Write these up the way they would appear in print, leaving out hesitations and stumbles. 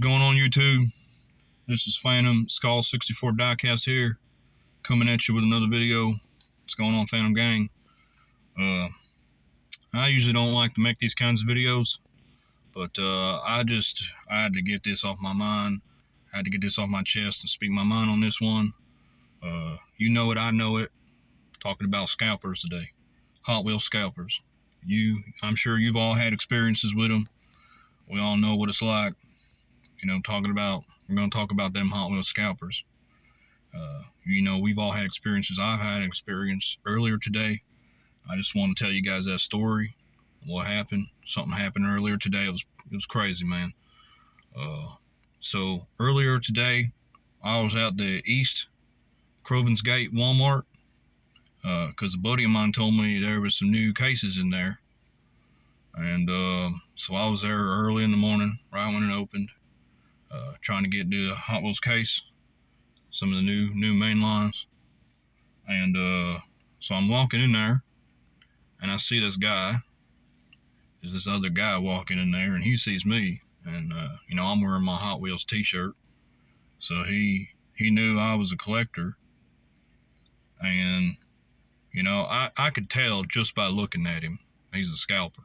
going on, YouTube? This is Phantom Skull 64 Diecast here, coming at you with another video. What's going on, Phantom Gang? I usually don't like to make these kinds of videos, but I had to get this off my mind. I had to get this off my chest and speak my mind on this one. You know it, I know it. Talking about scalpers today, Hot Wheels scalpers. I'm sure you've all had experiences with them. We all know what it's like. You know, we're going to talk about them Hot Wheels scalpers. We've all had experiences. I've had an experience earlier today. I just want to tell you guys that story. What happened? Something happened earlier today. It was crazy, man. So earlier today, I was at the East Crovan's Gate Walmart because a buddy of mine told me there was some new cases in there. And so I was there early in the morning, right when it opened, trying to get the Hot Wheels case, some of the new main lines. And so I'm walking in there, and I see this guy. There's this other guy walking in there, and he sees me. And, I'm wearing my Hot Wheels t-shirt. So he knew I was a collector. And, I could tell just by looking at him, he's a scalper.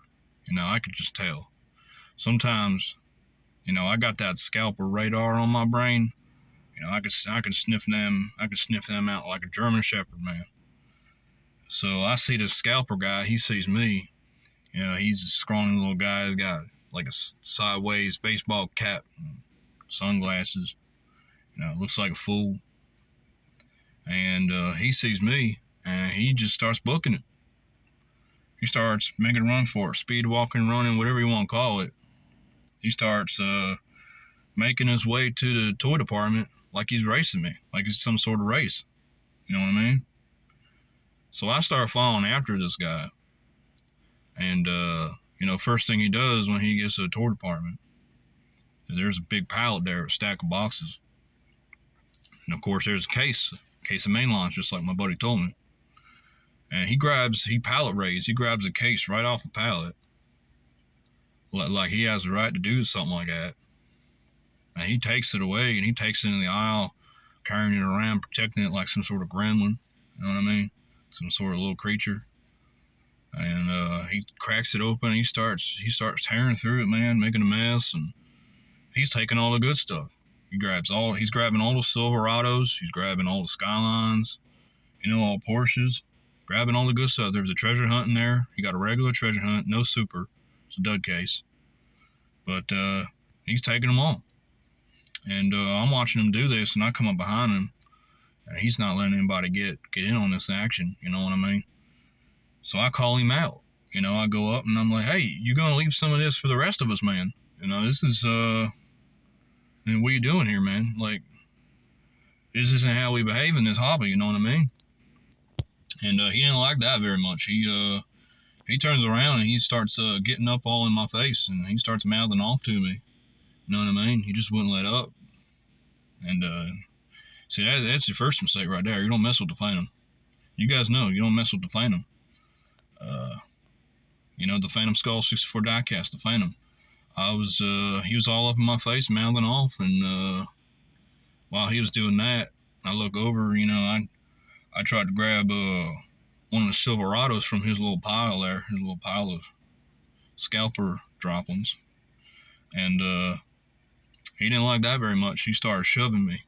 I could just tell. Sometimes, I got that scalper radar on my brain. I could sniff them out like a German Shepherd, man. So I see this scalper guy. He sees me. He's a scrawny little guy. He's got like a sideways baseball cap, and sunglasses. Looks like a fool. And he sees me, and he just starts booking it. He starts making a run for it, speed walking, running, whatever you want to call it. He starts making his way to the toy department like he's racing me, like it's some sort of race. You know what I mean? So I start following after this guy. And, first thing he does when he gets to the toy department, there's a big pallet there, a stack of boxes. And, of course, there's a case of mainlines, just like my buddy told me. And he pallet raids. He grabs a case right off the pallet. Like he has the right to do something like that. And he takes it away, and he takes it in the aisle, carrying it around, protecting it like some sort of gremlin. You know what I mean? Some sort of little creature. And he cracks it open, and he starts tearing through it, man, making a mess, and he's taking all the good stuff. He's grabbing all the Silverados, he's grabbing all the Skylines, all Porsches, grabbing all the good stuff. There's a treasure hunt in there. He got a regular treasure hunt, no super. It's a dud case. But he's taking them all. And I'm watching him do this, and I come up behind him, and he's not letting anybody get in on this action, you know what I mean? So I call him out. I go up, and I'm like, hey, you going to leave some of this for the rest of us, man? This is, and what are you doing here, man? Like, this isn't how we behave in this hobby, you know what I mean? And he didn't like that very much. He turns around, and he starts getting up all in my face, and he starts mouthing off to me. You know what I mean? He just wouldn't let up. And, see, that's your first mistake right there. You don't mess with the Phantom. You guys know, you don't mess with the Phantom. The Phantom Skull 64 Diecast, the Phantom. He was all up in my face, mouthing off, and while he was doing that, I look over, I tried to grab one of the Silverados from his little pile there, his little pile of scalper droppings, and he didn't like that very much. He started shoving me.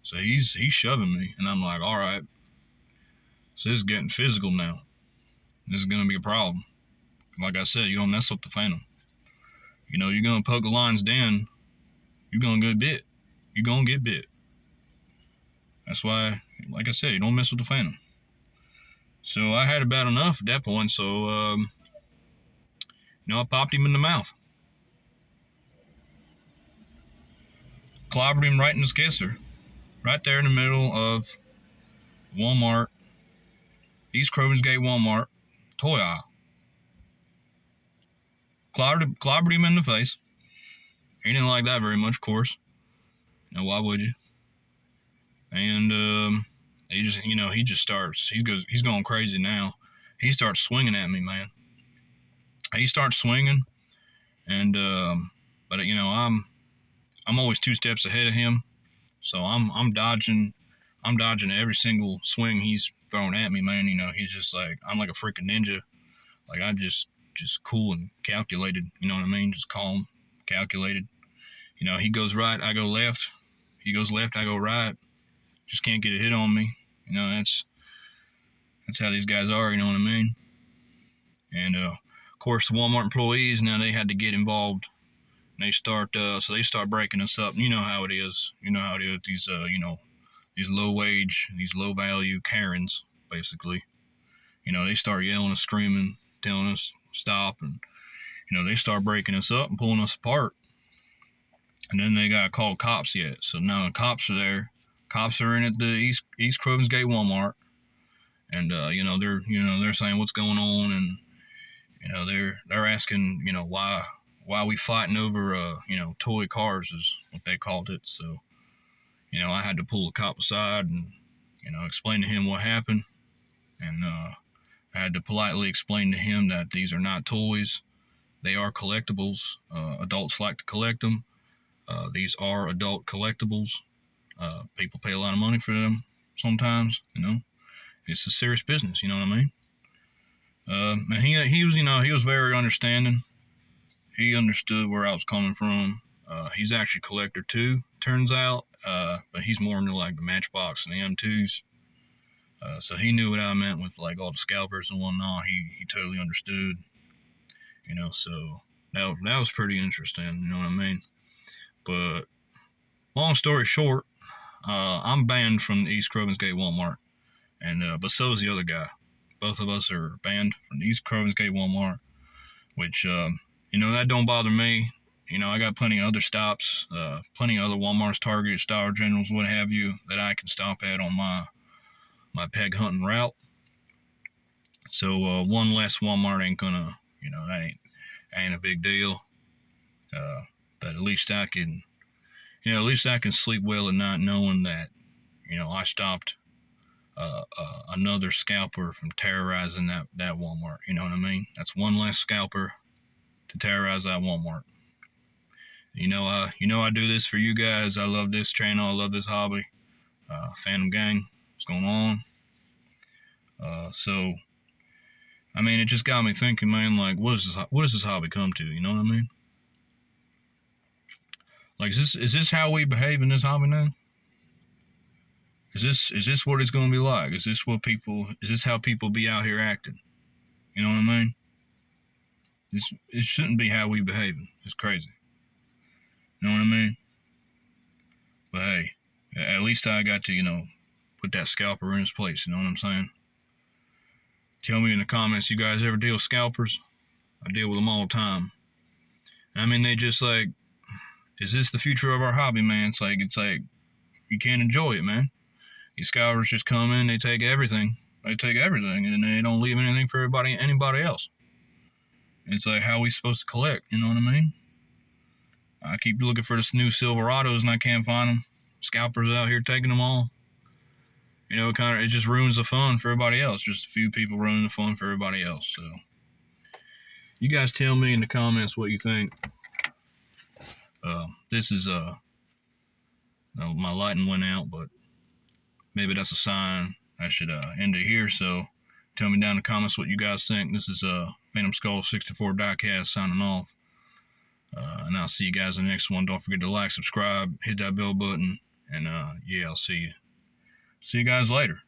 So he's shoving me, and I'm like, all right, so this is getting physical now. This is going to be a problem. Like I said, you don't mess with the Phantom. You're going to poke the lines down, you're going to get bit. You're going to get bit. That's why, like I said, you don't mess with the Phantom. So I had about enough at that point, so, I popped him in the mouth. Clobbered him right in his kisser. Right there in the middle of Walmart, East Crovan's Gate Walmart, toy aisle. Clobbered him in the face. He didn't like that very much, of course. Why would you? And he's going crazy now. He starts swinging at me, man. He starts swinging, and but I'm always 2 steps ahead of him, so I'm dodging every single swing he's throwing at me, man. You know, he's just like, I'm like a freaking ninja. Like, I just cool and calculated, you know what I mean? Just calm, calculated. You know, he goes right, I go left. He goes left, I go right. Just can't get a hit on me. You know, that's how these guys are, you know what I mean? And of course, the Walmart employees, now they had to get involved. And they start breaking us up. You know how it is. You know how it is. These these low wage, these low value Karens, basically. You know, they start yelling and screaming, telling us stop, and you know, they start breaking us up and pulling us apart. And then they got called cops yet. So now the cops are there. Cops are in at the East Crovens Gate Walmart, and they're saying what's going on, and you know, they're asking, you know, why we fighting over toy cars is what they called it. So you know, I had to pull the cop aside and you know, explain to him what happened, and I had to politely explain to him that these are not toys. They are collectibles. Adults like to collect them. These are adult collectibles. People pay a lot of money for them sometimes, you know. It's a serious business, you know what I mean? And he was, you know, he was very understanding. He understood where I was coming from. He's actually a collector too, turns out. But he's more into like the Matchbox and the M2s. So he knew what I meant with like all the scalpers and whatnot. He totally understood. You know, so that was pretty interesting, you know what I mean? But long story short, I'm banned from the East Crovens Gate Walmart, and but so is the other guy. Both of us are banned from the East Crovens Gate Walmart, which you know, that don't bother me. You know, I got plenty of other stops, plenty of other Walmarts, Targets, Dollar Generals, what have you, that I can stop at on my peg hunting route. So one less Walmart ain't gonna, you know, that ain't a big deal. But at least I can, you know, at least I can sleep well at night knowing that, you know, I stopped another scalper from terrorizing that Walmart. You know what I mean? That's one less scalper to terrorize that Walmart. You know, I do this for you guys. I love this channel. I love this hobby. Phantom Gang, what's going on? So, I mean, it just got me thinking, man. Like, what does this hobby come to? You know what I mean? Like, is this how we behave in this hobby now? Is this what it's gonna be like? Is this how people be out here acting? You know what I mean? It shouldn't be how we behaving. It's crazy. You know what I mean? But hey, at least I got to, you know, put that scalper in his place. You know what I'm saying? Tell me in the comments, you guys ever deal with scalpers? I deal with them all the time. I mean, they just like, is this the future of our hobby, man? It's like you can't enjoy it, man. These scalpers just come in, they take everything. They take everything, and they don't leave anything for anybody else. It's like, how are we supposed to collect? You know what I mean? I keep looking for this new Silverados, and I can't find them. Scalpers out here taking them all. You know, it just ruins the fun for everybody else. Just a few people ruining the fun for everybody else. So, you guys tell me in the comments what you think. This is my lighting went out, but maybe that's a sign I should end it here. So, tell me down in the comments what you guys think. This is Phantom Skull 64 Diecast signing off. And I'll see you guys in the next one. Don't forget to like, subscribe, hit that bell button, and yeah, I'll see you guys later.